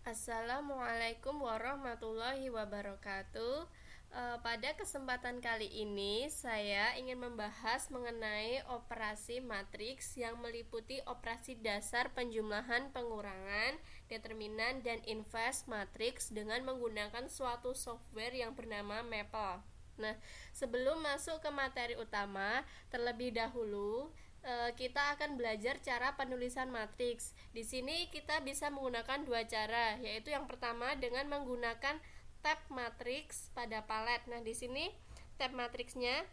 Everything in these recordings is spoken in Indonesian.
Assalamualaikum warahmatullahi wabarakatuh. Pada kesempatan kali ini saya ingin membahas mengenai operasi matriks yang meliputi operasi dasar penjumlahan, pengurangan, determinan, dan inverse matriks dengan menggunakan suatu software yang bernama Maple. Nah, sebelum masuk ke materi utama, terlebih dahulu kita akan belajar cara penulisan matriks. Di sini kita bisa menggunakan dua cara, yaitu yang pertama dengan menggunakan tab matriks pada palet. Nah, di sini tab matriksnya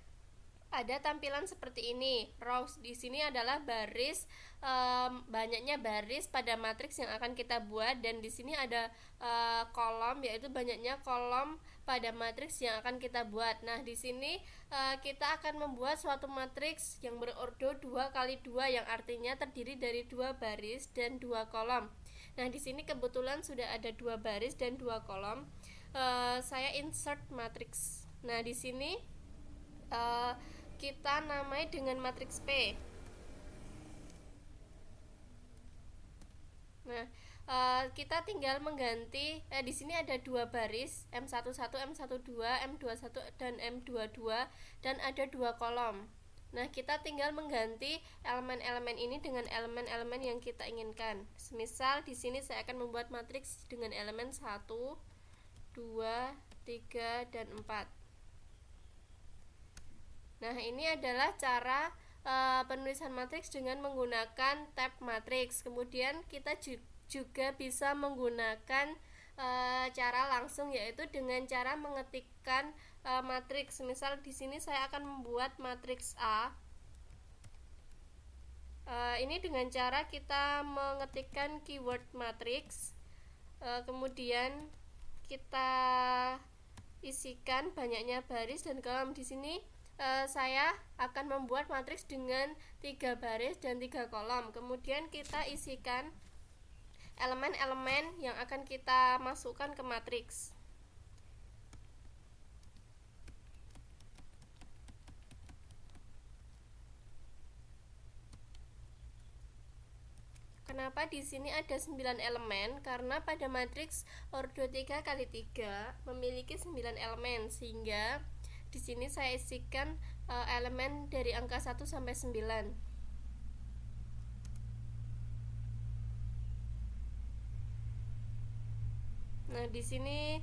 ada tampilan seperti ini. Rows di sini adalah baris, banyaknya baris pada matriks yang akan kita buat, dan di sini ada kolom, yaitu banyaknya kolom pada matriks yang akan kita buat. Nah, di sini kita akan membuat suatu matriks yang berordo 2 kali 2, yang artinya terdiri dari 2 baris dan 2 kolom. Nah, di sini kebetulan sudah ada 2 baris dan 2 kolom. Saya insert matriks. Nah, di sini kita namai dengan matriks P. Nah, kita tinggal mengganti. Di sini ada 2 baris, M11, M12, M21 dan M22, dan ada 2 kolom. Nah, kita tinggal mengganti elemen-elemen ini dengan elemen-elemen yang kita inginkan. Semisal di sini saya akan membuat matriks dengan elemen 1, 2, 3, dan 4. Nah, ini adalah cara penulisan matriks dengan menggunakan tab matriks. Kemudian kita juga bisa menggunakan cara langsung, yaitu dengan cara mengetikkan matriks. Misal di sini saya akan membuat matriks A. Ini dengan cara kita mengetikkan keyword matriks, kemudian kita isikan banyaknya baris dan kolom. Di sini saya akan membuat matriks dengan 3 baris dan 3 kolom. Kemudian kita isikan elemen-elemen yang akan kita masukkan ke matriks. Kenapa di sini ada 9 elemen? Karena pada matriks ordo 3 kali 3 memiliki 9 elemen, sehingga di sini saya isikan elemen dari angka 1 sampai 9. Nah, di sini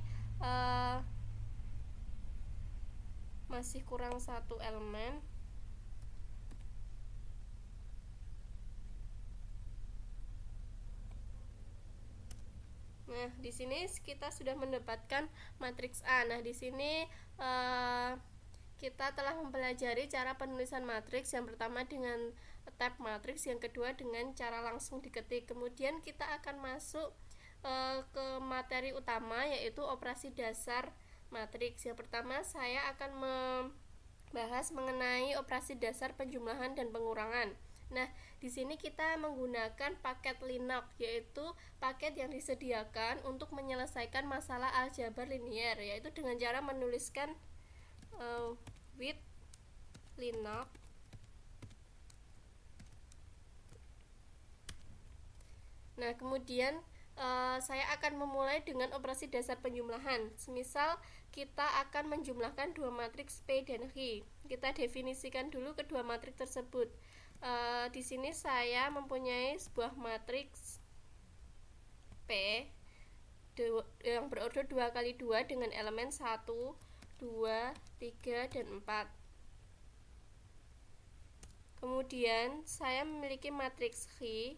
masih kurang 1 elemen. Nah, di sini kita sudah mendapatkan matriks A. Nah, di sini kita telah mempelajari cara penulisan matriks. Yang pertama dengan tab matriks, yang kedua dengan cara langsung diketik. Kemudian kita akan masuk ke materi utama, yaitu operasi dasar matriks. Yang pertama saya akan membahas mengenai operasi dasar penjumlahan dan pengurangan. Nah, di sini kita menggunakan paket Linux, yaitu paket yang disediakan untuk menyelesaikan masalah aljabar linier, yaitu dengan cara menuliskan with Linux. Nah, kemudian saya akan memulai dengan operasi dasar penjumlahan. Semisal kita akan menjumlahkan 2 matriks P dan Q. Kita definisikan dulu kedua matriks tersebut. Di sini saya mempunyai sebuah matriks P yang berordo 2 kali 2 dengan elemen 1, 2, 3, dan 4. Kemudian saya memiliki matriks Q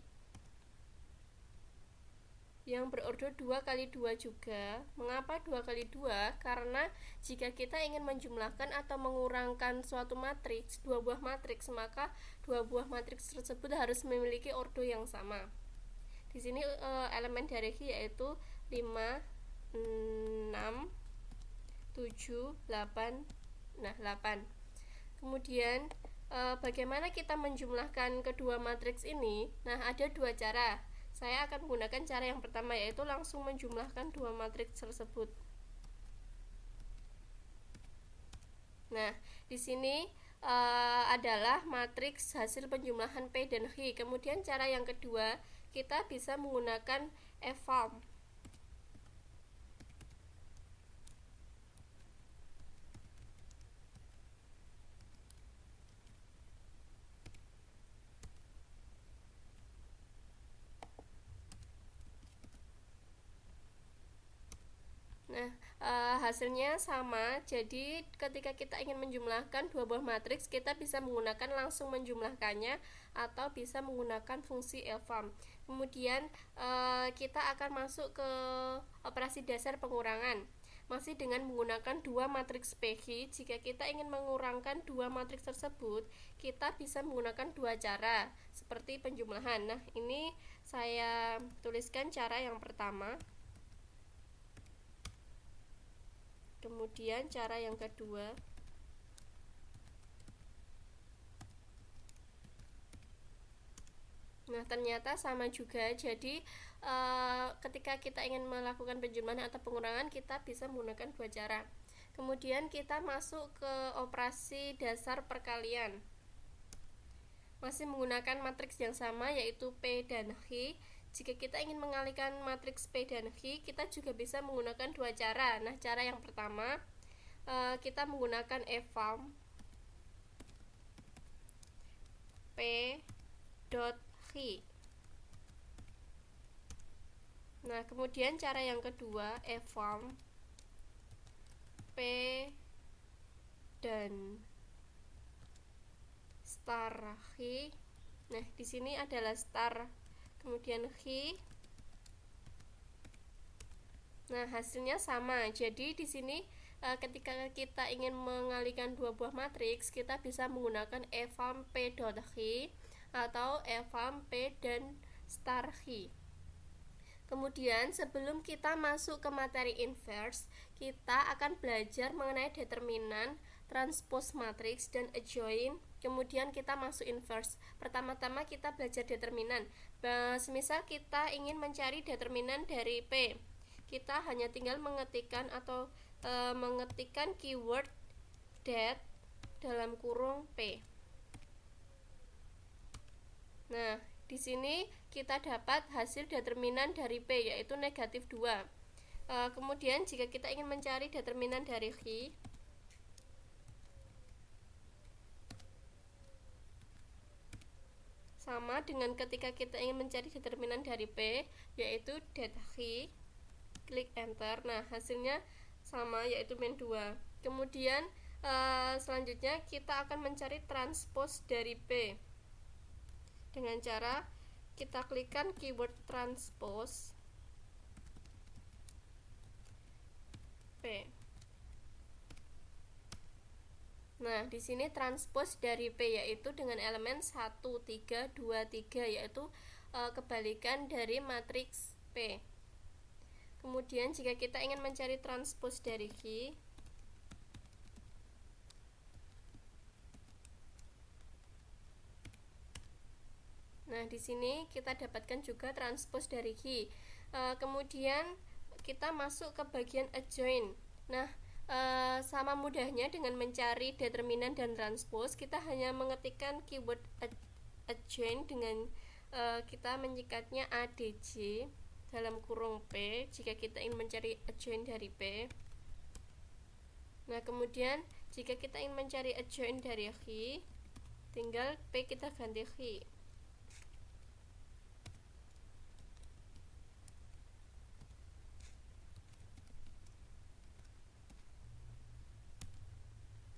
yang berordo 2 kali 2 juga. Mengapa 2 kali 2? Karena jika kita ingin menjumlahkan atau mengurangkan suatu matriks, 2 buah matriks, maka 2 buah matriks tersebut harus memiliki ordo yang sama. Di sini elemen dari Q yaitu 5, 6, 7, 8. Nah, 8. Kemudian bagaimana kita menjumlahkan kedua matriks ini? Nah, ada 2 cara. Saya akan menggunakan cara yang pertama, yaitu langsung menjumlahkan 2 matriks tersebut. Nah, di sini adalah matriks hasil penjumlahan P dan Q. Kemudian cara yang kedua, kita bisa menggunakan eval. hasilnya sama. Jadi ketika kita ingin menjumlahkan dua buah matriks, kita bisa menggunakan langsung menjumlahkannya atau bisa menggunakan fungsi EVAM. Kemudian kita akan masuk ke operasi dasar pengurangan. Masih dengan menggunakan dua matriks PG. Jika kita ingin mengurangkan dua matriks tersebut, kita bisa menggunakan dua cara seperti penjumlahan. Nah, ini saya tuliskan cara yang pertama. Kemudian cara yang kedua. Nah, ternyata sama juga. Jadi ketika kita ingin melakukan penjumlahan atau pengurangan, kita bisa menggunakan dua cara. Kemudian kita masuk ke operasi dasar perkalian. Masih menggunakan matriks yang sama, yaitu P dan H. Jika kita ingin mengalihkan matriks P dan H, kita juga bisa menggunakan dua cara. Nah, cara yang pertama, kita menggunakan EVAM P dot H. Nah, kemudian cara yang kedua, EVAM P dan star H. Nah, di sini adalah star, kemudian H. Nah, hasilnya sama. Jadi di sini ketika kita ingin mengalihkan dua buah matriks, kita bisa menggunakan EVAM P dot H atau EVAM P dan star H. Kemudian sebelum kita masuk ke materi inverse, kita akan belajar mengenai determinan, transpose matriks, dan adjoint. Kemudian kita masuk inverse. Pertama-tama kita belajar determinan. Semisal kita ingin mencari determinan dari P, kita hanya tinggal mengetikkan atau mengetikkan keyword det dalam kurung P. Nah, di sini kita dapat hasil determinan dari P, yaitu negatif 2. Kemudian jika kita ingin mencari determinan dari H, sama dengan ketika kita ingin mencari determinan dari P, yaitu det H, klik enter. Nah, hasilnya sama, yaitu min 2. Kemudian selanjutnya kita akan mencari transpose dari P dengan cara kita klikkan keyword transpose P. Nah, di sini transpose dari P yaitu dengan elemen 1, 3, 2, 3, yaitu kebalikan dari matriks P. Kemudian jika kita ingin mencari transpose dari H, nah di sini kita dapatkan juga transpose dari H. Kemudian kita masuk ke bagian adjoint. Nah, sama mudahnya dengan mencari determinan dan transpose, kita hanya mengetikkan keyword adjoint dengan kita menyingkatnya ADJ dalam kurung P jika kita ingin mencari adjoint dari P. Nah, kemudian jika kita ingin mencari adjoint dari H, tinggal P kita ganti H.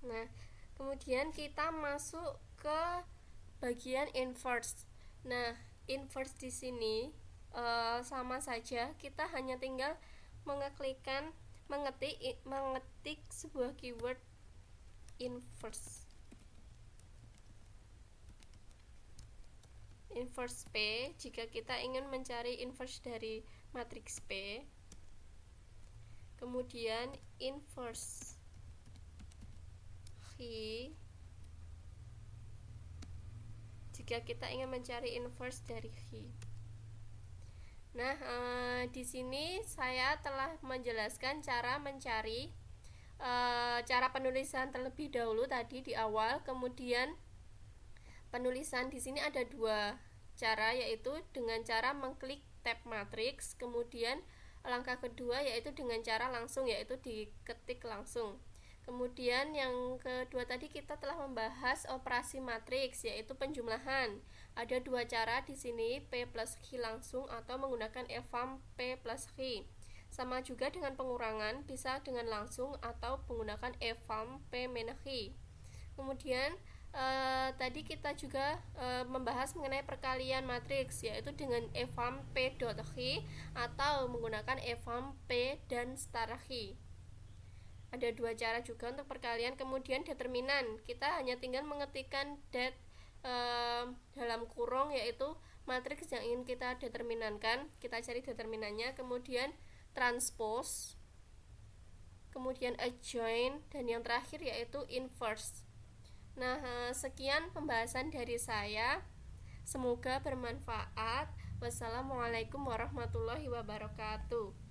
Nah, kemudian kita masuk ke bagian inverse. Nah, inverse di sini sama saja, kita hanya tinggal mengetik sebuah keyword inverse P jika kita ingin mencari inverse dari matriks P. Kemudian inverse H jika kita ingin mencari inverse dari H. Nah, di sini saya telah menjelaskan cara mencari, cara penulisan terlebih dahulu tadi di awal. Kemudian penulisan di sini ada dua cara, yaitu dengan cara mengklik tab matriks. Kemudian langkah kedua yaitu dengan cara langsung, yaitu diketik langsung. Kemudian yang kedua tadi kita telah membahas operasi matriks, yaitu penjumlahan. Ada dua cara di sini, P plus Q langsung atau menggunakan EVAM P plus Q. Sama juga dengan pengurangan, bisa dengan langsung atau menggunakan eval P Menachy. Kemudian tadi kita juga membahas mengenai perkalian matriks, yaitu dengan eval P dot H atau menggunakan eval P dan star H. Ada dua cara juga untuk perkalian. Kemudian determinan, kita hanya tinggal mengetikkan det dalam kurung, yaitu matriks yang ingin kita determinankan. Kita cari determinannya, kemudian transpose, kemudian adjoint, dan yang terakhir yaitu inverse. Nah, sekian pembahasan dari saya. Semoga bermanfaat. Wassalamualaikum warahmatullahi wabarakatuh.